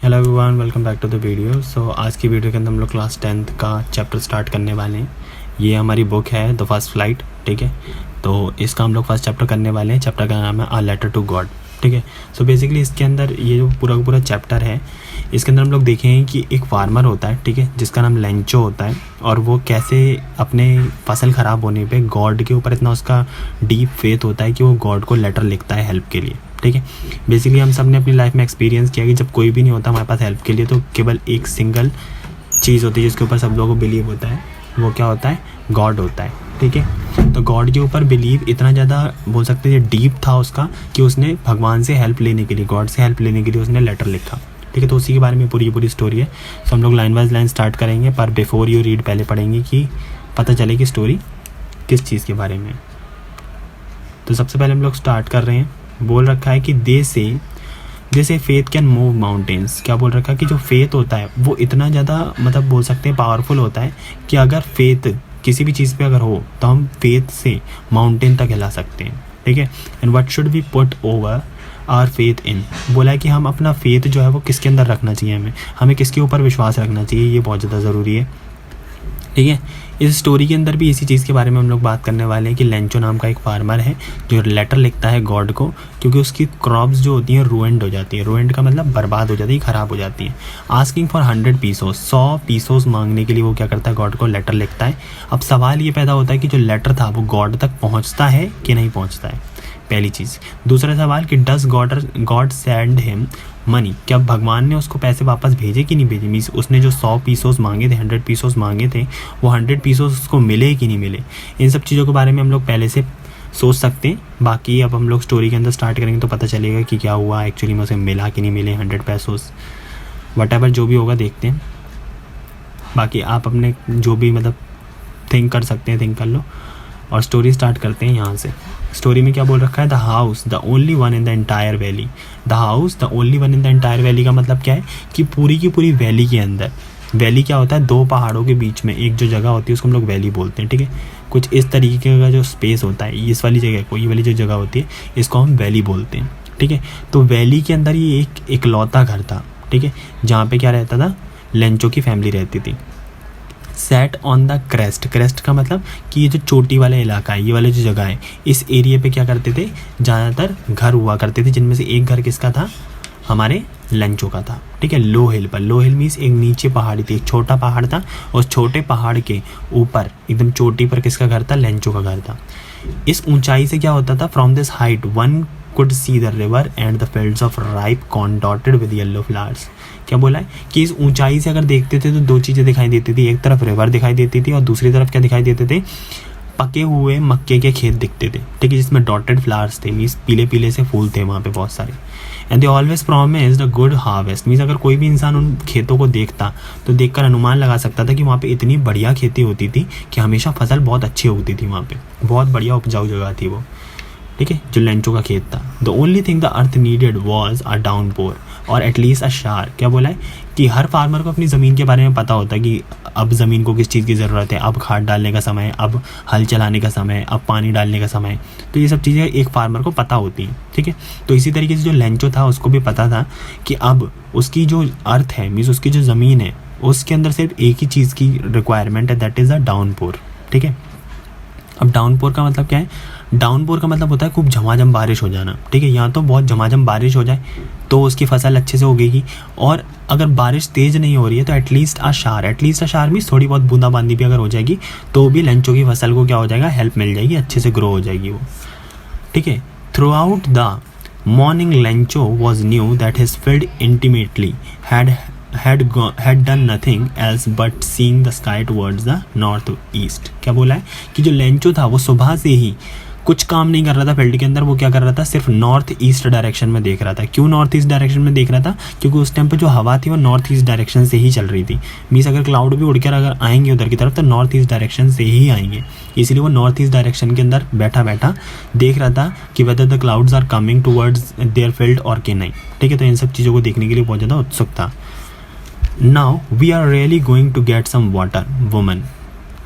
Hello everyone, welcome back to the video. So आज की video के अंदर हम लोग क्लास 10th का चैप्टर स्टार्ट करने वाले हैं। ये हमारी बुक है द फर्स्ट फ्लाइट, ठीक है। तो इसका हम लोग फर्स्ट चैप्टर करने वाले हैं। चैप्टर का नाम है अ लेटर टू गॉड, ठीक है। सो बेसिकली इसके अंदर ये जो पूरा का पूरा चैप्टर है, इसके अंदर हम लोग देखेंगे कि एक फार्मर होता है, ठीक है, जिसका नाम लेंचो होता है, और वो कैसे अपने फसल ख़राब होने पे गॉड के ऊपर इतना उसका डीप फेथ होता है कि वो गॉड को लेटर लिखता है हेल्प के लिए, ठीक है। बेसिकली हम सब ने अपनी लाइफ में एक्सपीरियंस किया कि जब कोई भी नहीं होता हमारे पास हेल्प के लिए, तो केवल एक सिंगल चीज़ होती है जिसके ऊपर सब लोगों को बिलीव होता है। वो क्या होता है? गॉड होता है, ठीक है। तो गॉड के ऊपर बिलीव इतना ज़्यादा बोल सकते हैं डीप था उसका कि उसने भगवान से हेल्प लेने के लिए, गॉड से हेल्प लेने के लिए उसने लेटर लिखा, ठीक है। तो उसी के बारे में पूरी स्टोरी है। तो हम लोग लाइन बाय लाइन स्टार्ट करेंगे, पर बिफोर यू रीड पहले पढ़ेंगे कि पता चले कि स्टोरी किस चीज़ के बारे में। तो सबसे पहले हम लोग स्टार्ट कर रहे हैं। बोल रखा है कि जैसे फेथ कैन मूव माउंटेन्स। क्या बोल रखा है कि जो फेथ होता है वो इतना ज़्यादा मतलब बोल सकते हैं पावरफुल होता है कि अगर फेथ किसी भी चीज़ पे अगर हो तो हम फेथ से माउंटेन तक हिला सकते हैं, ठीक है। And what should be put over our faith in. बोला है कि हम अपना फेथ जो है वो किसके अंदर रखना चाहिए, हमें किसके ऊपर विश्वास रखना चाहिए, ये बहुत ज़्यादा ज़रूरी है, ठीक है। इस स्टोरी के अंदर भी इसी चीज़ के बारे में हम लोग बात करने वाले हैं कि लेंचो नाम का एक फार्मर है जो लेटर लिखता है गॉड को, क्योंकि उसकी क्रॉप्स जो होती हैं रुइंड हो जाती है। रुइंड का मतलब बर्बाद हो जाती है, ख़राब हो जाती हैं। आस्किंग फॉर 100 पीसोस, 100 पीसोस मांगने के लिए वो क्या करता है? गॉड को लेटर लिखता है। अब सवाल ये पैदा होता है कि जो लेटर था वो गॉड तक पहुँचता है कि नहीं पहुँचता है, पहली चीज़। दूसरा सवाल कि does God send him money, क्या भगवान ने उसको पैसे वापस भेजे कि नहीं भेजे। मीन्स उसने जो 100 पीसोस मांगे थे, 100 पीसोस मांगे थे, वो 100 पीसोस उसको मिले कि नहीं मिले। इन सब चीज़ों के बारे में हम लोग पहले से सोच सकते हैं। बाकी अब हम लोग स्टोरी के अंदर स्टार्ट करेंगे तो पता चलेगा कि क्या हुआ एक्चुअली में, उसे मिला कि नहीं मिले 100 पैसोस, वटेवर जो भी होगा देखते हैं। बाकी आप अपने जो भी मतलब थिंक कर सकते हैं थिंक कर लो, और स्टोरी स्टार्ट करते हैं यहाँ से। स्टोरी में क्या बोल रखा है? The house the only one in the entire valley. The house the only one in the entire valley का मतलब क्या है कि पूरी की पूरी वैली के अंदर, वैली क्या होता है? दो पहाड़ों के बीच में एक जो जगह होती है उसको हम लोग वैली बोलते हैं, ठीक है। कुछ इस तरीके का जो स्पेस होता है, इस वाली जगह को, ये वाली जो जगह होती है इसको हम वैली बोलते हैं, ठीक है। तो वैली के अंदर ये एक इकलौता घर था, ठीक है, जहाँ पे क्या रहता था? लेंचो की फैमिली रहती थी। Set on the crest, crest का मतलब कि ये जो चोटी वाला इलाका है, ये वाली जो जगह है, इस एरिया पे क्या करते थे? ज़्यादातर घर हुआ करते थे, जिनमें से एक घर किसका था? हमारे लेंचो का था, ठीक है। लो हिल पर, लो हिल मीन्स एक नीचे पहाड़ी थी, एक छोटा पहाड़ था, और छोटे पहाड़ के ऊपर एकदम चोटी पर किसका घर था? लेंचो का घर था। इस ऊंचाई से क्या होता था? From this height one could see the river and the fields of ripe corn dotted with yellow flowers। क्या बोला है कि इस ऊंचाई से अगर देखते थे तो दो चीज़ें दिखाई देती थी। एक तरफ रिवर दिखाई देती थी और दूसरी तरफ क्या दिखाई देते थे? पके हुए मक्के के खेत दिखते थे, ठीक है, जिसमें डॉटेड फ्लावर्स थे, मीन्स पीले पीले से फूल थे वहाँ पे बहुत सारे। And they always promised a good harvest, means अगर कोई भी इंसान उन खेतों को देखता तो देखकर अनुमान लगा सकता था कि वहाँ पे इतनी बढ़िया खेती होती थी कि हमेशा फसल बहुत अच्छी होती थी, वहाँ पे बहुत बढ़िया उपजाऊ जगह थी वो, ठीक है, जो लेंचो का खेत था। The only thing the earth needed was a downpour और एटलीस्ट अ शार। क्या बोला है कि हर फार्मर को अपनी ज़मीन के बारे में पता होता है कि अब ज़मीन को किस चीज़ की ज़रूरत है, अब खाद डालने का समय, अब हल चलाने का समय, अब पानी डालने का समय। तो ये सब चीज़ें एक फार्मर को पता होती हैं, ठीक है। तो इसी तरीके से जो लेंचो था उसको भी पता था कि अब उसकी जो अर्थ है, मीन्स उसकी जो ज़मीन है, उसके अंदर सिर्फ एक ही चीज़ की रिक्वायरमेंट है, दैट इज़ अ डाउनपोर, ठीक है। अब डाउनपोर का मतलब क्या है? डाउनपोर का मतलब होता है खूब झमाझम बारिश हो जाना, ठीक है। यहाँ तो बहुत झमाझम बारिश हो जाए तो उसकी फसल अच्छे से उगेगी, और अगर बारिश तेज़ नहीं हो रही है तो एटलीस्ट आ शार मीन्स थोड़ी बहुत बूंदाबांदी भी अगर हो जाएगी तो भी लेंचो की फसल को क्या हो जाएगा? हेल्प मिल जाएगी, अच्छे से ग्रो हो जाएगी वो, ठीक है। Through out the morning Lencho was knew that his field intimately had done nothing else but seeing the sky towards the north east। क्या बोला है कि जो लेंचो था वो सुबह से ही कुछ काम नहीं कर रहा था फील्ड के अंदर, वो क्या कर रहा था? सिर्फ नॉर्थ ईस्ट डायरेक्शन में देख रहा था। क्यों नॉर्थ ईस्ट डायरेक्शन में देख रहा था? क्योंकि उस टाइम पे जो हवा थी वो नॉर्थ ईस्ट डायरेक्शन से ही चल रही थी। मीन्स अगर क्लाउड भी उड़कर अगर आएंगे उधर की तरफ तो नॉर्थ ईस्ट डायरेक्शन से ही आएंगे, इसलिए वो नॉर्थ ईस्ट डायरेक्शन के अंदर बैठा बैठा देख रहा था कि whether the clouds are coming towards their field और कि नहीं, ठीक है। तो इन सब चीज़ों को देखने के लिए बहुत ज़्यादा उत्सुक था। Now we are really going to get some water woman,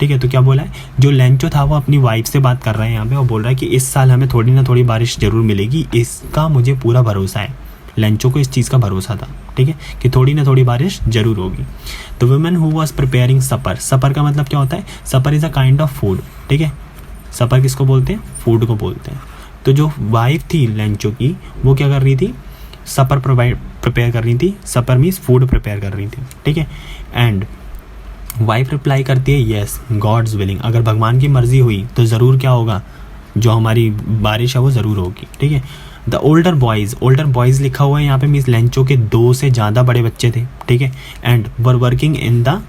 ठीक है। तो क्या बोला है? जो लेंचो था वो अपनी वाइफ से बात कर रहा है यहाँ पे, और बोल रहा है कि इस साल हमें थोड़ी ना थोड़ी बारिश ज़रूर मिलेगी, इसका मुझे पूरा भरोसा है। लेंचो को इस चीज़ का भरोसा था, ठीक है, कि थोड़ी ना थोड़ी बारिश जरूर होगी। The women who was preparing supper, supper का मतलब क्या होता है, supper is a kind of food, ठीक है, सपर किसको बोलते हैं, फूड को बोलते हैं। तो जो वाइफ थी लेंचो की, वो क्या कर रही थी, सपर प्रिपेयर कर रही थी, सपर मीन्स फूड प्रिपेयर कर रही थी, ठीक है। एंड वाइफ रिप्लाई करती है येस गॉड्स विलिंग, अगर भगवान की मर्जी हुई तो ज़रूर क्या होगा, जो हमारी बारिश है वो ज़रूर होगी, ठीक है। द ओल्डर बॉयज़ लिखा हुआ है यहाँ पे, मीन्स लेंचो के 2 से ज़्यादा बड़े बच्चे थे, ठीक है। And were working in the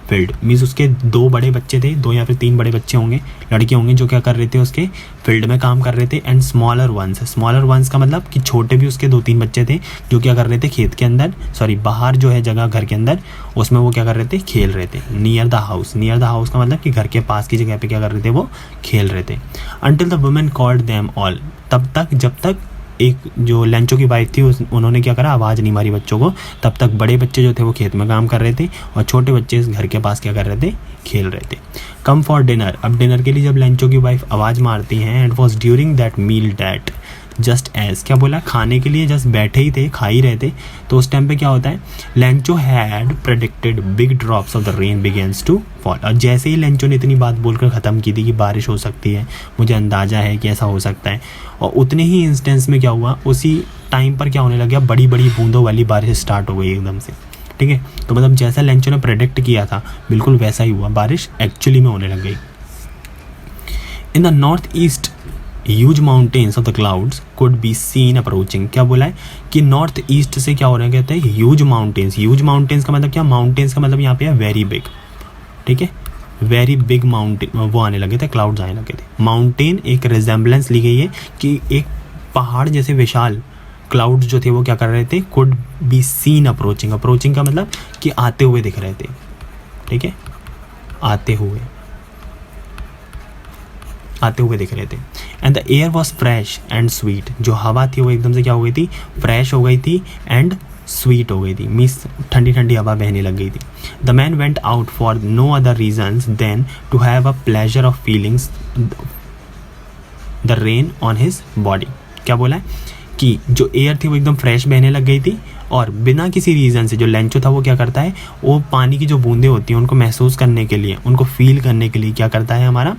field, means उसके 2 बड़े बच्चे थे, 2 या फिर 3 बड़े बच्चे होंगे, लड़के होंगे, जो क्या कर रहे थे, उसके फील्ड में काम कर रहे थे। एंड स्मॉलर वंस का मतलब कि छोटे भी उसके 2-3 बच्चे थे, जो क्या कर रहे थे, खेत के अंदर, सॉरी बाहर जो है जगह घर के अंदर, उसमें वो क्या कर रहे थे, खेल रहे थे। नियर द हाउस का मतलब कि घर के पास की जगह पे क्या कर रहे थे, वो खेल रहे थे। Until the women called them all, तब तक जब तक एक जो लेंचो की वाइफ थी उन्होंने क्या करा, आवाज़ नहीं मारी बच्चों को, तब तक बड़े बच्चे जो थे वो खेत में काम कर रहे थे और छोटे बच्चे इस घर के पास क्या कर रहे थे, खेल रहे थे। कम फॉर डिनर, अब डिनर के लिए जब लेंचो की वाइफ आवाज़ मारती हैं, and was during that meal that just as, क्या बोला, खाने के लिए जस्ट बैठे ही थे, खा ही रहे थे, तो उस टाइम पे क्या होता है, Lencho had predicted big drops of the rain begins to fall. और जैसे ही लेंचो ने इतनी बात बोलकर ख़त्म की थी कि बारिश हो सकती है, मुझे अंदाज़ा है कि ऐसा हो सकता है, और उतने ही इंस्टेंस में क्या हुआ, उसी टाइम पर क्या होने लग गया, बड़ी बड़ी बूंदों वाली बारिश स्टार्ट हो गई एकदम से, ठीक है। तो मतलब जैसा लेंचो ने प्रेडिक्ट किया था बिल्कुल वैसा ही हुआ, बारिश एक्चुअली में होने लग गई। In the north east huge mountains of the clouds could be seen approaching, क्या बोला है कि नॉर्थ ईस्ट से क्या हो रहा है, कहते हैं ह्यूज माउंटेन्स का मतलब क्या, माउंटेन्स का मतलब यहाँ पे है वेरी बिग, ठीक है, वेरी बिग माउंटेन वो आने लगे थे, क्लाउड्स आने लगे थे। माउंटेन एक रिजेम्बलेंस ली गई है कि एक पहाड़ जैसे विशाल क्लाउड्स जो थे वो क्या कर रहे थे, कुड बी सीन अप्रोचिंग का मतलब कि आते हुए दिख रहे थे, ठीक है, आते हुए दिख रहे थे। And the air was fresh and sweet, जो हवा थी वो एकदम से क्या हो गई थी, फ्रेश हो गई थी एंड स्वीट हो गई थी, मीन्स ठंडी ठंडी हवा बहने लग गई थी। The man went out for no other reasons than to have a pleasure of feelings the rain on his body, क्या बोला है कि जो एयर थी वो एकदम फ्रेश बहने लग गई थी, और बिना किसी रीज़न से जो लेंचो था वो क्या करता है, वो पानी की जो बूंदें होती हैं उनको महसूस करने के लिए, उनको फील करने के लिए क्या करता है, हमारा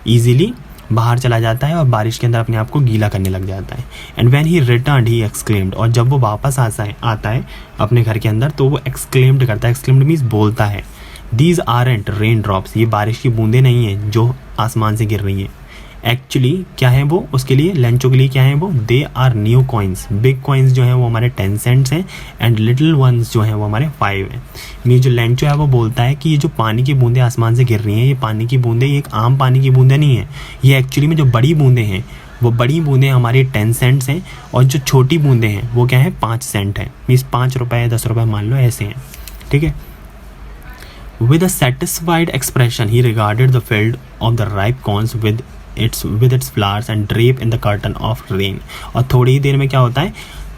ईजिली बाहर चला जाता है और बारिश के अंदर अपने आप को गीला करने लग जाता है। And when he returned he exclaimed, और जब वो वापस आता है अपने घर के अंदर तो वो एक्सक्लेम्ड करता है, एक्सक्लेम्ड मीन्स बोलता है, दीज आरंट रेन ड्रॉप्स, ये बारिश की बूंदें नहीं हैं जो आसमान से गिर रही हैं, एक्चुअली क्या है वो, उसके लिए लेंचो के लिए क्या है वो, they are new coins, big coins जो हैं वो हमारे 10 सेंट्स हैं, एंड लिटिल वंस जो हैं वो हमारे 5 हैं। मीन जो लेंचो है वो बोलता है कि ये जो पानी की बूंदें आसमान से गिर रही हैं, ये पानी की बूंदें, ये एक आम पानी की बूंदें नहीं है, ये एक्चुअली में जो बड़ी बूंदें हैं वो बड़ी बूंदें हमारी 10 सेंट्स हैं, और जो छोटी बूंदें हैं वो क्या है, 5 सेंट है, मीन्स 5 रुपये 10 रुपये मान लो ऐसे हैं, ठीक है। With a satisfied expression he regarded the field of the ripe corns with its flowers and drape in the curtain of rain। और थोड़ी ही देर में क्या होता है,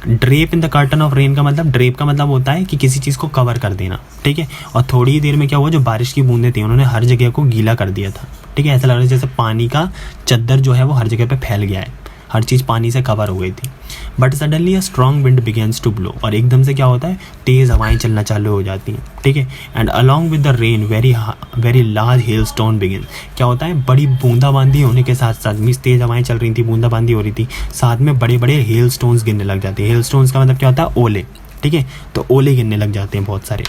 drape in the curtain of rain का मतलब, ड्रेप का मतलब होता है कि किसी चीज़ को कवर कर देना, ठीक है। और थोड़ी ही देर में क्या हुआ, जो बारिश की बूंदें थी उन्होंने हर जगह को गीला कर दिया था, ठीक है। ऐसा लग रहा है जैसे पानी का चद्दर जो है वो हर जगह पे फैल गया है, हर चीज़ पानी से कवर हो गई थी। But suddenly a strong wind begins to blow, और एकदम से क्या होता है, तेज़ हवाएं चलना चालू हो जाती हैं, ठीक है। And along with the rain very large hello stone begin, क्या होता है, बड़ी बूंदाबांदी होने के साथ साथ, मीन्स तेज़ हवाएं चल रही थी, बूंदाबांदी हो रही थी, साथ में बड़े बड़े हेल स्टोन्स गिरने लग जाते हैं। हेल स्टोन्स का मतलब क्या होता है, ओले, ठीक है, तो ओले गिरने लग जाते हैं बहुत सारे।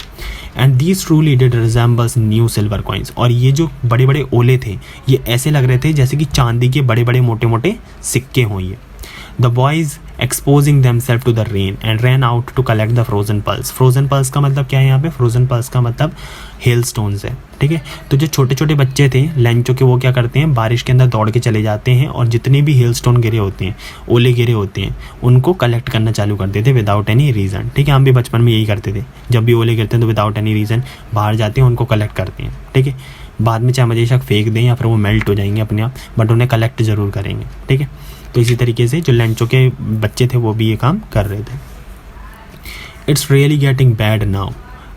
And these truly did resembles new silver coins, और ये जो बड़े बड़े ओले थे ये ऐसे लग रहे थे जैसे कि चांदी के बड़े बड़े मोटे मोटे सिक्के हों ये। The boys exposing themselves to the rain and ran out to collect the frozen pearls. Frozen pearls का मतलब क्या है यहाँ पे, फ्रोजन पल्स का मतलब हेल स्टोन्स है, ठीक है। तो जो छोटे छोटे बच्चे थे लेंचो के, वो क्या करते हैं, बारिश के अंदर दौड़ के चले जाते हैं और जितने भी हेल स्टोन गिरे होते हैं, ओले गिरे होते हैं, उनको कलेक्ट करना चालू करते थे विदाउट एनी रीज़न, ठीक है। हम भी बचपन में यही करते थे, जब भी ओले गिरते हैं तो विदाउट एनी रीज़न बाहर जाते हैं, उनको कलेक्ट करते हैं, ठीक है। बाद में चाहे बेशक फेंक दें या फिर वो मेल्ट हो जाएंगे अपने आप, बट उन्हें कलेक्ट ज़रूर करेंगे, ठीक है। तो इसी तरीके से जो लेंचो के बच्चे थे वो भी ये काम कर रहे थे। It's really getting bad now,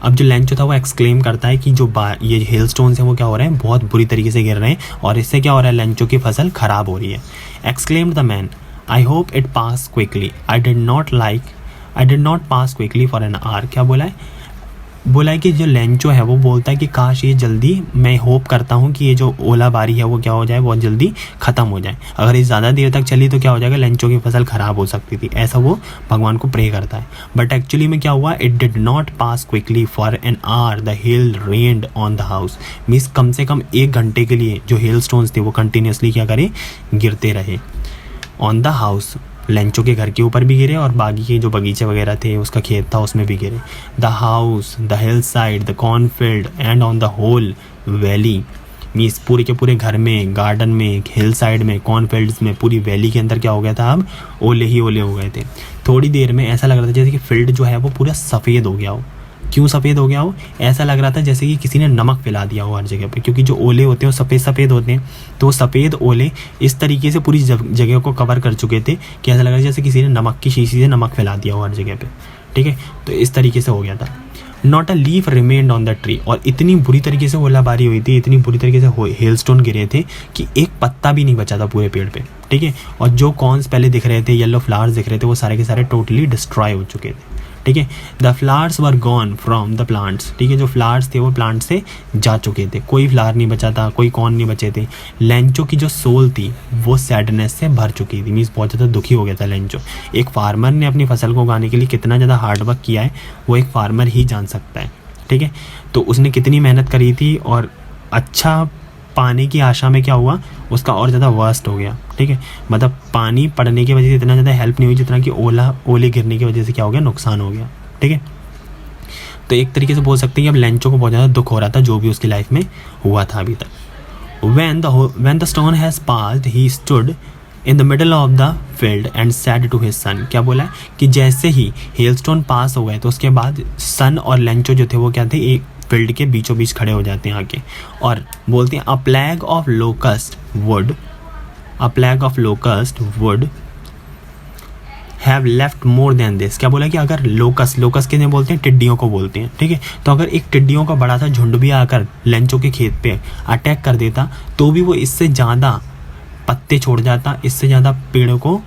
अब जो लेंचो था वो एक्सक्लेम करता है कि जो ये हेल स्टोन्स हैं वो क्या हो रहे हैं, बहुत बुरी तरीके से गिर रहे हैं, और इससे क्या हो रहा है, लेंचो की फसल ख़राब हो रही है। Exclaimed the man, I hope it pass quickly, I I did not pass quickly for an our. क्या बोला है? बोला है कि जो लेंचो है वो बोलता है कि काश ये जल्दी, मैं होप करता हूँ कि ये जो ओलाबारी है वो क्या हो जाए, बहुत जल्दी ख़त्म हो जाए। अगर ये ज़्यादा देर तक चली तो क्या हो जाएगा, लेंचो की फसल ख़राब हो सकती थी। ऐसा वो भगवान को प्रे करता है। बट एक्चुअली में क्या हुआ, it did not pass quickly for an hour the hail rained on the house. Means कम से कम 1 घंटे के लिए जो हेल स्टोन्स थे वो कंटिन्यूसली क्या करे, गिरते रहे ऑन द हाउस। लेंचो के घर के ऊपर भी गिरे और बाकी के जो बगीचे वगैरह थे, उसका खेत था, उसमें भी गिरे। The house, the hill side, the cornfield and on the whole valley. Means पूरे के पूरे घर में, गार्डन में, हिल साइड में, कॉर्नफील्ड्स में, पूरी वैली के अंदर क्या हो गया था, अब ओले ही ओले हो गए थे। थोड़ी देर में ऐसा लग रहा था जैसे कि फील्ड जो है वो पूरा सफ़ेद हो गया हो। क्यों सफ़ेद हो गया हो? ऐसा लग रहा था जैसे कि किसी ने नमक फैला दिया हो हर जगह पे, क्योंकि जो ओले होते हैं वो सफ़ेद सफ़ेद होते हैं। तो सफ़ेद ओले इस तरीके से पूरी जगह को कवर कर चुके थे कि ऐसा लग रहा था जैसे किसी ने नमक की शीशी से नमक फैला दिया हो हर जगह पे। ठीक है, तो इस तरीके से हो गया था। Not a leaf remained on the tree. और इतनी बुरी तरीके से ओलाबारी हुई थी, इतनी बुरी तरीके से हेलस्टोन गिरे थे कि एक पत्ता भी नहीं बचा था पूरे पेड़ पे। ठीक है, और जो कॉर्न्स पहले दिख रहे थे, येलो फ्लावर्स दिख रहे थे, वो सारे के सारे टोटली डिस्ट्रॉय हो चुके थे। ठीक है, the flowers were gone from the plants. ठीक है, जो फ्लावर्स थे वो प्लांट से जा चुके थे, कोई फ्लावर नहीं बचा था, कोई कॉर्न नहीं बचे थे। लेंचो की जो सोल थी वो सैडनेस से भर चुकी थी। मीन्स बहुत ज़्यादा दुखी हो गया था लेंचो। एक फार्मर ने अपनी फसल को उगाने के लिए कितना ज़्यादा हार्डवर्क किया है वो एक फार्मर ही जान सकता है। ठीक है, तो उसने कितनी मेहनत करी थी और अच्छा पाने की आशा में क्या हुआ, उसका और ज़्यादा वर्स्ट हो गया। ठीक है, मतलब पानी पड़ने की वजह से इतना ज़्यादा हेल्प नहीं हुई जितना कि ओले गिरने की वजह से क्या हो गया, नुकसान हो गया। ठीक है, तो एक तरीके से बोल सकते हैं कि अब लेंचो को बहुत ज़्यादा दुख हो रहा था जो भी उसकी लाइफ में हुआ था अभी तक। When the stone has passed, he stood in the middle of the field and said to his son। क्या बोला है कि जैसे ही हेलस्टोन पास हो गए तो उसके बाद सन और लेंचो जो थे वो क्या थे, एक फील्ड के बीचों बीच खड़े हो जाते हैं आके और बोलते हैं, a plague of locust would have left more than this। क्या बोला कि अगर लोकस किन्हें बोलते हैं, टिड्डियों को बोलते हैं। ठीक है, तो अगर एक टिड्डियों का बड़ा सा झुंड भी आकर लेंचो के खेत पे अटैक कर देता तो भी वो इससे ज़्यादा पत्ते छोड़ जाता, इससे ज़्यादा पेड़ों को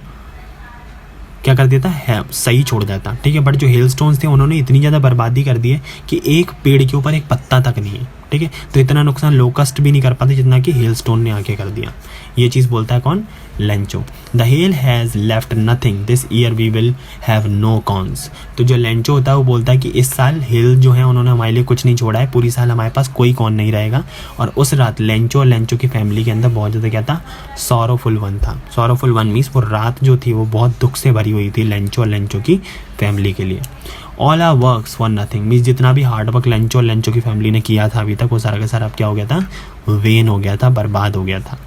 क्या कर देता है, सही छोड़ जाता। ठीक है, बट जो हेलस्टोन्स थे उन्होंने इतनी ज़्यादा बर्बादी कर दी है कि एक पेड़ के ऊपर एक पत्ता तक नहीं है। ठीक है, तो इतना नुकसान लोकस्ट भी नहीं कर पाते जितना कि हेलस्टोन ने आके कर दिया। ये चीज़ बोलता है कौन, Lencho. The hail has left nothing this year we will have no corns. तो जो लेंचो होता है वो बोलता है कि इस साल हेल जो है उन्होंने हमारे लिए कुछ नहीं छोड़ा है, पूरी साल हमारे पास कोई कॉर्न नहीं रहेगा। और उस रात लेंचो और लेंचो की फैमिली के अंदर बहुत ज़्यादा क्या था, सॉरोफुल वन था। सॉरोफुल वन मीन्स वो रात जो थी वो बहुत दुख से भरी हुई थी लेंचो और लेंचो की फैमिली के लिए। All our works for nothing means जितना भी हार्डवर्क लेंचो और लेंचो की फैमिली ने किया था अभी तक वो सारा का सारा अब क्या हो गया था, वेन हो गया था, बर्बाद हो गया था।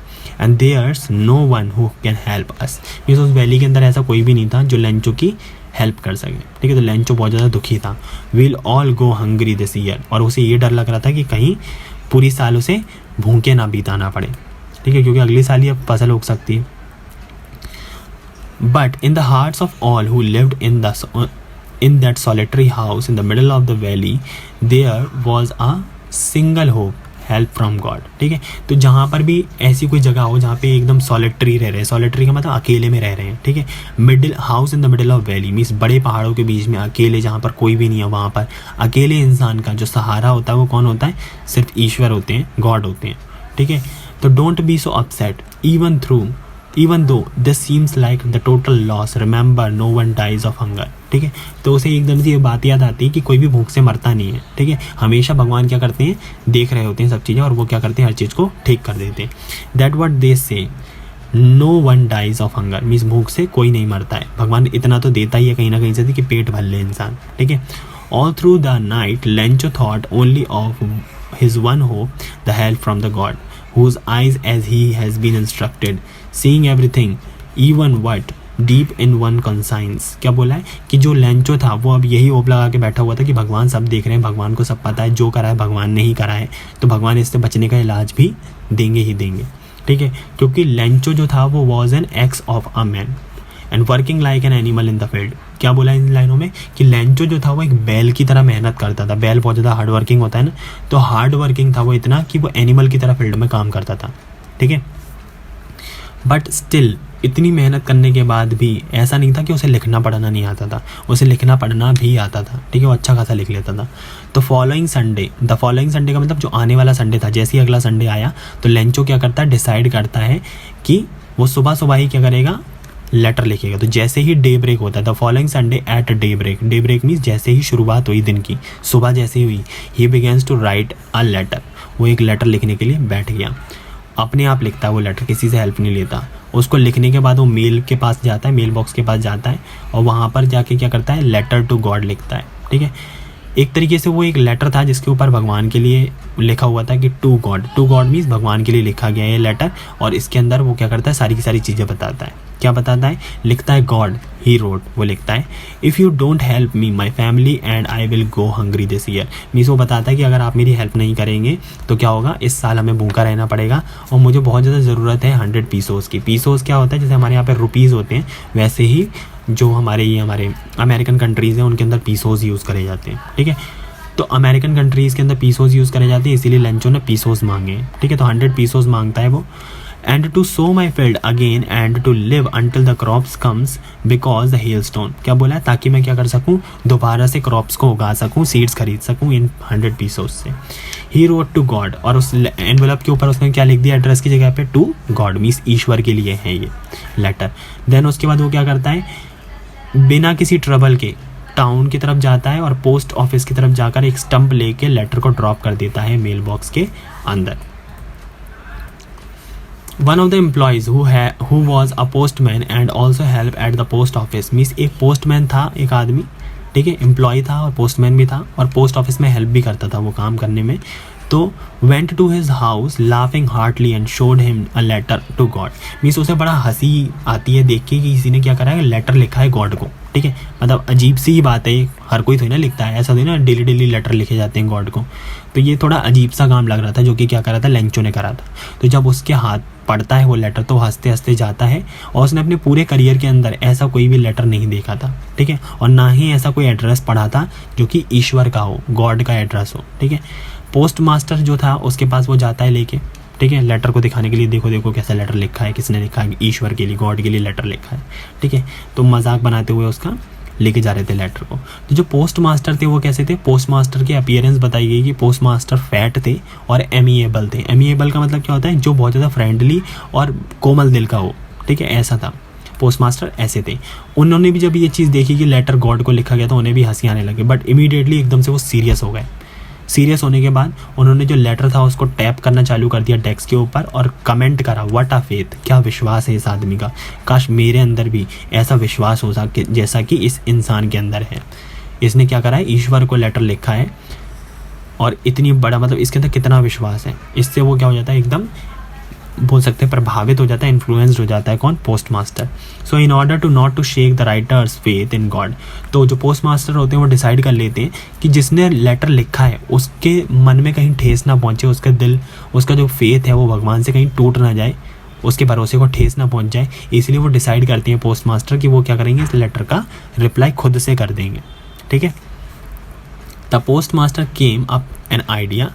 And there's no one who can help us. Means उस वैली के अंदर ऐसा कोई भी नहीं था जो लेंचो की हेल्प कर सके। ठीक है, तो लेंचो बहुत ज़्यादा दुखी था। Will all go hungry this year. और उसे ये डर लग रहा था कि कहीं पूरी साल उसे भूखे ना बिताना पड़े। ठीक है, क्योंकि अगली साल ही अब फसल उग सकती है। But in the hearts of all who lived in that solitary house in the middle of the valley there was a single hope, help from God। ठीक है, तो जहाँ पर भी ऐसी कोई जगह हो जहाँ पे एकदम सॉलिटरी रह रहे हैं, सॉलिटरी का मतलब अकेले में रह रहे हैं। ठीक है, middle house in the middle of valley means बड़े पहाड़ों के बीच में अकेले, जहाँ पर कोई भी नहीं है, वहाँ पर अकेले इंसान का जो सहारा होता है वो कौन होता है, सिर्फ ईश्वर होते हैं, गॉड होते हैं। ठीक है, तो don't be so upset even though this seems like the total loss, remember no one dies of hunger। ठीक है, तो उसे एकदम से ये बात याद आती है कि कोई भी भूख से मरता नहीं है। ठीक है, हमेशा भगवान क्या करते हैं, देख रहे होते हैं सब चीज़ें और वो क्या करते हैं, हर चीज़ को ठीक कर देते हैं। That what they say, no one dies of hunger means भूख से कोई नहीं मरता है। भगवान इतना तो देता ही है कहीं ना कहीं से कि पेट भर ले इंसान। ठीक है, all through the night Lencho thought only of his one hope, the help from the God whose eyes as he has been instructed, seeing everything even what deep in one conscience। क्या बोला है कि जो Lencho था वो अब यही hope लगा के बैठा हुआ था कि भगवान सब देख रहे हैं, भगवान को सब पता है, जो करा है भगवान ने ही करा है, तो भगवान इससे बचने का इलाज भी देंगे ही देंगे। ठीक है, क्योंकि लेंचो जो था वो was an x of a man and working like an animal in the field. क्या बोला इन लाइनों में कि लेंचो जो था वो एक बैल की तरह मेहनत करता था। बैल बहुत ज़्यादा हार्ड वर्किंग होता है ना, तो हार्ड वर्किंग था वो इतना कि वो एनिमल की तरह फील्ड में काम करता था। ठीक है, बट स्टिल इतनी मेहनत करने के बाद भी ऐसा नहीं था कि उसे लिखना पढ़ना नहीं आता था, उसे लिखना पढ़ना भी आता था, ठीक है, वो अच्छा खासा लिख लेता था। तो फॉलोइंग संडे का मतलब जो आने वाला संडे था, जैसे ही अगला संडे आया तो लेंचो क्या करता है, डिसाइड करता है कि वो सुबह सुबह ही क्या करेगा, लेटर लिखेगा। तो जैसे ही डे ब्रेक होता है, the following Sunday at day break means जैसे ही शुरुआत हुई दिन की, सुबह जैसे ही हुई, he begins to write a letter, वो एक लेटर लिखने के लिए बैठ गया। अपने आप लिखता है वो लेटर, किसी से हेल्प नहीं लेता। उसको लिखने के बाद वो मेल के पास जाता है, मेल बॉक्स के पास जाता है और वहाँ पर जाके क्या करता है, लेटर टू गॉड लिखता है, ठीक है। एक तरीके से वो एक लेटर था जिसके ऊपर भगवान के लिए लिखा हुआ था कि टू गॉड मीन्स भगवान के लिए लिखा गया ये लेटर। और इसके अंदर वो क्या करता है, सारी की सारी चीज़ें बताता है। क्या बताता है, लिखता है गॉड ही रोड, वो लिखता है if you don't help me my family and I will go hungry this year. Means वो बताता है कि अगर आप मेरी हेल्प नहीं करेंगे तो क्या होगा, इस साल हमें भूखा रहना पड़ेगा और मुझे बहुत ज़्यादा ज़रूरत है 100 पीसोस की। पीसोस क्या होता है, जैसे हमारे यहाँ पे रुपीज़ होते हैं, वैसे ही जो हमारे अमेरिकन कंट्रीज़ हैं उनके अंदर पीसोस यूज़ करे जाते हैं, ठीक है। तो अमेरिकन कंट्रीज़ के अंदर पीसोस यूज़ करे जाते हैं, इसीलिए लेंचो ने पीसोस मांगे, ठीक है। तो 100 पीसोस मांगता है वो। And to sow my field again and to live until the crops comes because the hailstone. क्या बोला है, ताकि मैं क्या कर सकूँ, दोबारा से क्रॉप्स को उगा सकूँ, सीड्स खरीद सकूँ इन 100 पीसोस से। ही रोट टू गॉड, और उस एनवेलप के ऊपर उसने क्या लिख दिया, एड्रेस की जगह पे टू गॉड मीन्स ईश्वर के लिए है ये लेटर। देन उसके बाद वो क्या करता है, बिना किसी ट्रबल के टाउन की तरफ जाता है और पोस्ट ऑफिस की तरफ जाकर एक स्टंप लेके लेटर को ड्रॉप कर देता है मेल बॉक्स के अंदर। One of the employees who was a postman and also help at the post office means एक पोस्टमैन था, एक आदमी, ठीक है, एम्प्लॉय था और पोस्टमैन भी था और पोस्ट ऑफिस में हेल्प भी करता था वो काम करने में। तो went to his house laughing heartily and showed him a letter to God means उसे बड़ा हंसी आती है देख के कि किसी ने क्या करा है, लेटर लिखा है गॉड को, ठीक है। मतलब अजीब सी बात है, हर कोई थोड़ी ना लिखता है, ऐसा थोड़ी ना डेली लेटर लिखे जाते हैं गॉड को। तो ये थोड़ा अजीब सा काम लग रहा था जो कि क्या करा था, लेंचो ने करा था। तो जब उसके हाथ पढ़ता है वो लेटर तो हंसते हंसते जाता है और उसने अपने पूरे करियर के अंदर ऐसा कोई भी लेटर नहीं देखा था, ठीक है, और ना ही ऐसा कोई एड्रेस पढ़ा था जो कि ईश्वर का हो, गॉड का एड्रेस हो, ठीक है। पोस्ट मास्टर जो था उसके पास वो जाता है लेके, ठीक है, लेटर को दिखाने के लिए, देखो कैसा लेटर लिखा है, किसने लिखा है, ईश्वर के लिए, गॉड के लिए लेटर लिखा है, ठीक है। तो मजाक बनाते हुए उसका लेके जा रहे थे लेटर को। तो जो पोस्ट मास्टर थे वो कैसे थे, पोस्ट मास्टर की अपीयरेंस बताई गई कि पोस्ट मास्टर फैट थे और एमिएबल थे। एमिएबल का मतलब क्या होता है, जो बहुत ज़्यादा फ्रेंडली और कोमल दिल का हो, ठीक है, ऐसा था पोस्ट मास्टर, ऐसे थे। उन्होंने भी जब ये चीज़ देखी कि लेटर गॉड को लिखा गया तो उन्हें भी हंसी आने लगे, बट इमीडिएटली एकदम से वो सीरियस हो गए। सीरियस होने के बाद उन्होंने जो लेटर था उसको टैप करना चालू कर दिया डेस्क के ऊपर और कमेंट करा, व्हाट अ फेथ, क्या विश्वास है इस आदमी का, काश मेरे अंदर भी ऐसा विश्वास हो सके जैसा कि इस इंसान के अंदर है। इसने क्या करा है, ईश्वर को लेटर लिखा है और इतनी बड़ा, मतलब इसके अंदर कितना विश्वास है। इससे वो क्या हो जाता है, एकदम बोल सकते हैं प्रभावित हो जाता है, इन्फ्लुएंस्ड हो जाता है, कौन, post master. So in order to not to shake the writer's faith in God, तो जो पोस्ट मास्टर होते हैं वो डिसाइड कर लेते हैं कि जिसने लेटर लिखा है उसके मन में कहीं ठेस ना पहुंचे, उसका दिल, उसका जो फेथ है वो भगवान से कहीं टूट ना जाए, उसके भरोसे को ठेस ना पहुंच जाए। इसलिए वो डिसाइड करते हैं पोस्ट मास्टर कि वो क्या करेंगे, इस लेटर का रिप्लाई खुद से कर देंगे, ठीक है। The post master came up an idea,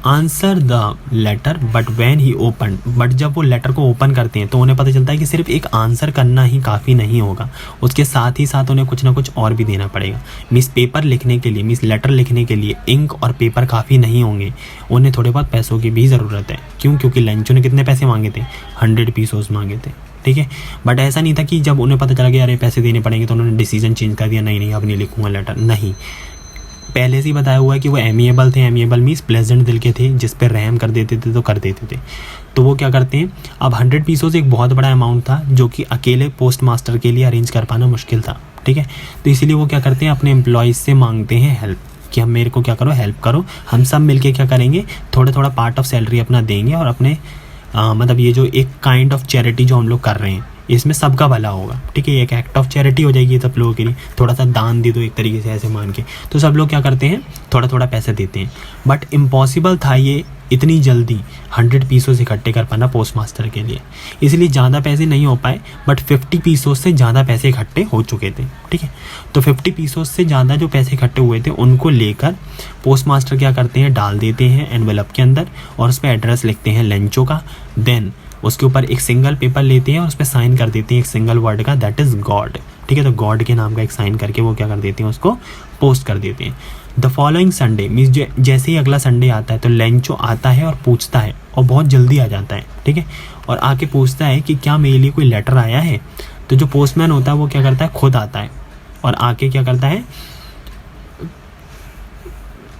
answer the letter but when he open, बट जब वो लेटर को ओपन करते हैं तो उन्हें पता चलता है कि सिर्फ एक आंसर करना ही काफ़ी नहीं होगा, उसके साथ ही साथ उन्हें कुछ ना कुछ और भी देना पड़ेगा। मिस पेपर लिखने के लिए, मिस लेटर लिखने के लिए इंक और पेपर काफ़ी नहीं होंगे, उन्हें थोड़े बहुत पैसों की भी ज़रूरत है। क्यों, क्योंकि लेंचो ने कितने पैसे मांगे थे, 100 पीसोस मांगे थे, ठीक है। बट ऐसा नहीं था कि जब उन्हें पता चला कि अरे पैसे देने पड़ेंगे तो उन्होंने डिसीजन चेंज कर दिया, नहीं अब नहीं लिखूंगा लेटर, नहीं, पहले से ही बताया हुआ है कि वो एमिएबल थे। एमिएबल मीन्स प्लेजेंट दिल के थे, जिस पर रहम कर देते थे तो कर देते थे। तो वो क्या करते हैं, अब 100 पीसों एक बहुत बड़ा अमाउंट था जो कि अकेले पोस्ट मास्टर के लिए अरेंज कर पाना मुश्किल था, ठीक है। तो इसीलिए वो क्या करते हैं, अपने एम्प्लॉयज़ से मांगते हैं हेल्प कि हम, मेरे को क्या करो, हेल्प करो, हम सब मिलके क्या करेंगे, थोड़ा पार्ट ऑफ सैलरी अपना देंगे और अपने मतलब ये जो एक काइंड ऑफ चैरिटी जो हम लोग कर रहे हैं इसमें सबका भला होगा, ठीक है, एक एक्ट ऑफ चैरिटी हो जाएगी सब लोगों के लिए, थोड़ा सा दान दे दो एक तरीके से ऐसे मान के। तो सब लोग क्या करते हैं, थोड़ा पैसे देते हैं। बट इम्पॉसिबल था ये इतनी जल्दी 100 पीसों से इकट्ठे कर पाना पोस्ट मास्टर के लिए, इसलिए ज़्यादा पैसे नहीं हो पाए, बट 50 पीसों से ज़्यादा पैसे इकट्ठे हो चुके थे, ठीक है। तो 50 पीसों से ज़्यादा जो पैसे इकट्ठे हुए थे उनको लेकर पोस्ट मास्टर क्या करते हैं, डाल देते हैं एनवेलप के अंदर और उस पर एड्रेस लिखते हैं लेंचो का। देन उसके ऊपर एक सिंगल पेपर लेते हैं और उस पर साइन कर देते हैं एक सिंगल वर्ड का, दैट इज़ गॉड। ठीक है, तो गॉड के नाम का एक साइन करके वो क्या कर देते हैं, उसको पोस्ट कर देते हैं। द फॉलोइंग संडे मीन्स जैसे ही अगला संडे आता है तो लेंचो आता है और पूछता है, और बहुत जल्दी आ जाता है। ठीक है, और आके पूछता है कि क्या मेरे लिए कोई लेटर आया है। तो जो पोस्टमैन होता है वो क्या करता है, खुद आता है और आके क्या करता है,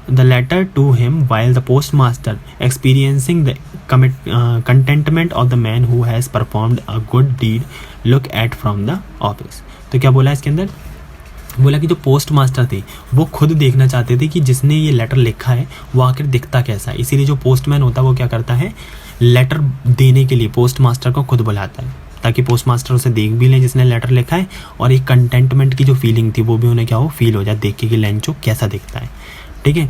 the letter to him while the post master experiencing the contentment of the man who has performed a good deed look at from the office. तो क्या बोला इसके अंदर, बोला कि जो पोस्ट मास्टर थे वो खुद देखना चाहते थे कि जिसने ये लेटर लिखा है वो आखिर दिखता कैसा है। इसीलिए जो पोस्टमैन होता है वो क्या करता है, लेटर देने के लिए पोस्ट मास्टर को खुद बुलाता है, ताकि पोस्ट मास्टर उसे देख भी लें जिसने लेटर लिखा है, और एक कंटेंटमेंट की जो फीलिंग थी वो भी उन्हें क्या हो, फील हो जाए देख के कि लेंचो कैसा दिखता है। ठीक है,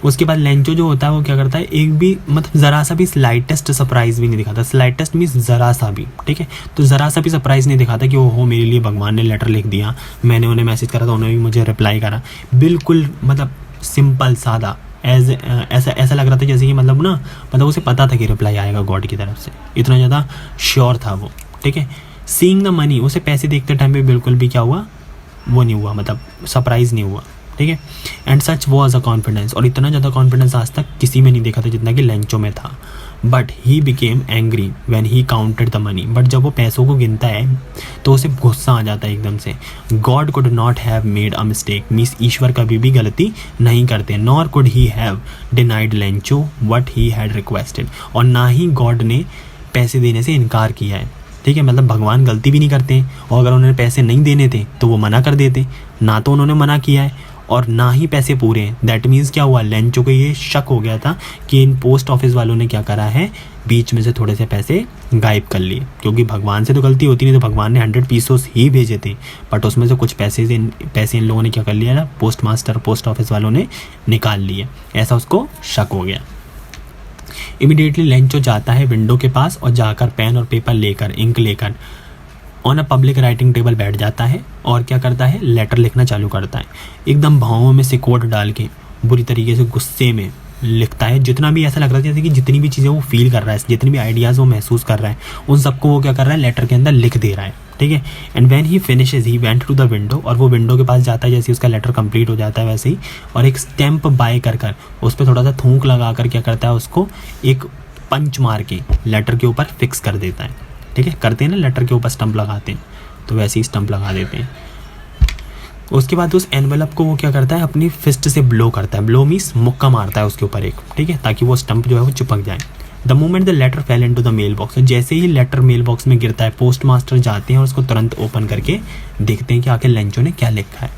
उसके बाद लेंचो जो होता है वो क्या करता है, एक भी मतलब ज़रा सा भी स्लाइटेस्ट सरप्राइज़ भी नहीं दिखाता। स्लाइटेस्ट मीन्स ज़रा सा भी। ठीक है, तो ज़रा सा भी सरप्राइज़ नहीं दिखाता कि ओहो मेरे लिए भगवान ने लेटर लिख दिया, मैंने उन्हें मैसेज करा तो उन्होंने भी मुझे रिप्लाई करा। बिल्कुल मतलब सिंपल सादा, ऐसा लग रहा था जैसे कि मतलब उसे पता था कि रिप्लाई आएगा गॉड की तरफ से, इतना ज़्यादा श्योर था वो। ठीक है, सीइंग द मनी, उसे पैसे देखते टाइम पे बिल्कुल भी क्या हुआ, वो नहीं हुआ, मतलब सरप्राइज़ नहीं हुआ। ठीक है, and such was a confidence, और इतना ज़्यादा कॉन्फिडेंस आज तक किसी में नहीं देखा था जितना कि लेंचो में था। But he became angry when he counted the money, but जब वो पैसों को गिनता है तो उसे गुस्सा आ जाता है एकदम से। God could not have made a mistake, means ईश्वर कभी भी गलती नहीं करते। Nor could he have denied Lencho what he had requested, और ना ही गॉड ने पैसे देने से इनकार किया है। ठीक है, मतलब भगवान गलती भी नहीं करते हैं, और अगर उन्होंने पैसे नहीं देने थे तो वो मना कर देते, ना तो उन्होंने मना किया है और ना ही पैसे पूरे हैं। दैट मीन्स क्या हुआ, लेंचो को ये शक हो गया था कि इन पोस्ट ऑफिस वालों ने क्या करा है, बीच में से थोड़े से पैसे गायब कर लिए, क्योंकि भगवान से तो गलती होती नहीं, तो भगवान ने 100 पीसोस ही भेजे थे, बट उसमें से कुछ पैसे इन लोगों ने क्या कर लिया ना, पोस्ट ऑफिस वालों ने निकाल लिए। ऐसा उसको शक हो गया। इमीडिएटली लेंचो जाता है विंडो के पास और जाकर पेन और पेपर लेकर, इंक लेकर on a public writing table बैठ जाता है और क्या करता है, लेटर लिखना चालू करता है। एकदम भावों में से कोट डाल के बुरी तरीके से गुस्से में लिखता है। जितना भी ऐसा लग रहा है जैसे कि जितनी भी चीज़ें वो फील कर रहा है, जितनी भी आइडियाज़ वो महसूस कर रहा है, उन सबको वो क्या कर रहा है, लेटर के अंदर लिख दे रहा है। ठीक है, and when he finishes he went to the window, और वो विंडो के पास जाता है जैसे उसका लेटर कंप्लीट हो जाता है वैसे ही, और एक स्टैम्प बाय कर उस पर थोड़ा सा थूक लगा कर क्या करता है, उसको एक पंच मार के लेटर के ऊपर फिक्स कर देता है। ठीक है, करते हैं ना लेटर के ऊपर स्टंप लगाते हैं, तो वैसे ही स्टंप लगा देते हैं। उसके बाद उस एनवेलप को वो क्या करता है, अपनी फिस्ट से ब्लो करता है। ब्लो मीन्स मुक्का मारता है उसके ऊपर एक, ठीक है, ताकि वो स्टंप जो है वो चिपक जाए। The moment the letter fell into the mail box, जैसे ही लेटर मेल बॉक्स में गिरता है, पोस्ट मास्टर जाते हैं और उसको तुरंत ओपन करके देखते हैं कि आखिर लेंचो ने क्या लिखा है।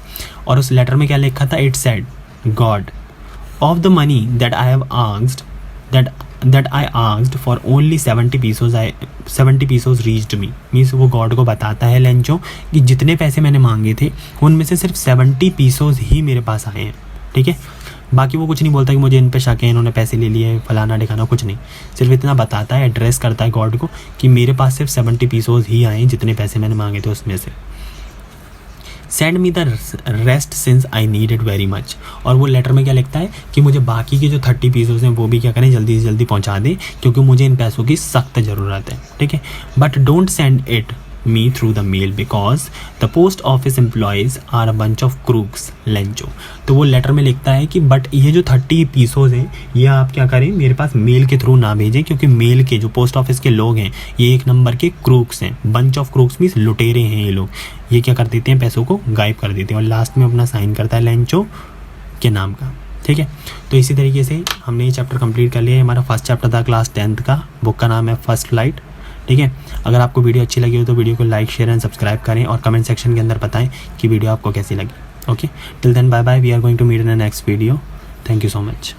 और उस लेटर में क्या लिखा था, it said God of the money that I have asked that I asked for only 70 pesos reached me। Means वो गॉड को बताता है लेंचो कि जितने पैसे मैंने मांगे थे उनमें से सिर्फ 70 पीसोज ही मेरे पास आए हैं। ठीक है, बाकी वो कुछ नहीं बोलता कि मुझे इन पे शक है, इन्होंने पैसे ले लिए, फलाना ढिकाना, कुछ नहीं। सिर्फ इतना बताता है, एड्रेस करता है गॉड को कि मेरे पास सिर्फ 70 पीसोज ही आए हैं जितने पैसे मैंने मांगे थे उसमें से। Send me the rest since I need it very much. और वो लेटर में क्या लिखता है कि मुझे बाकी के जो 30 पीसों हैं वो भी क्या करें, जल्दी से जल्दी पहुंचा दें, क्योंकि मुझे इन पैसों की सख्त ज़रूरत है। ठीक है, but don't send it me through the mail because the post office employees are a bunch of crooks Lencho. तो वो लेटर में लिखता है कि बट ये जो 30 पीसोज हैं ये आप क्या करें, मेरे पास मेल के थ्रू ना भेजें, क्योंकि मेल के जो पोस्ट ऑफिस के लोग हैं ये एक नंबर के क्रूक्स हैं। बंच ऑफ क्रूक्स मीन्स लुटेरे हैं ये लोग। ये क्या कर देते हैं, पैसों को गायब कर देते हैं। और लास्ट में अपना साइन करता है लेंचो के नाम का। ठीक है, तो इसी तरीके से हमने ये चैप्टर कंप्लीट कर लिया है। हमारा फर्स्ट चैप्टर था क्लास 10th का, बुक का नाम है फर्स्ट फ्लाइट। ठीक है, अगर आपको वीडियो अच्छी लगी हो तो वीडियो को लाइक, शेयर एंड सब्सक्राइब करें और कमेंट सेक्शन के अंदर बताएं कि वीडियो आपको कैसी लगी। Okay, till then bye bye, we are going to meet in the next video. Thank you so much.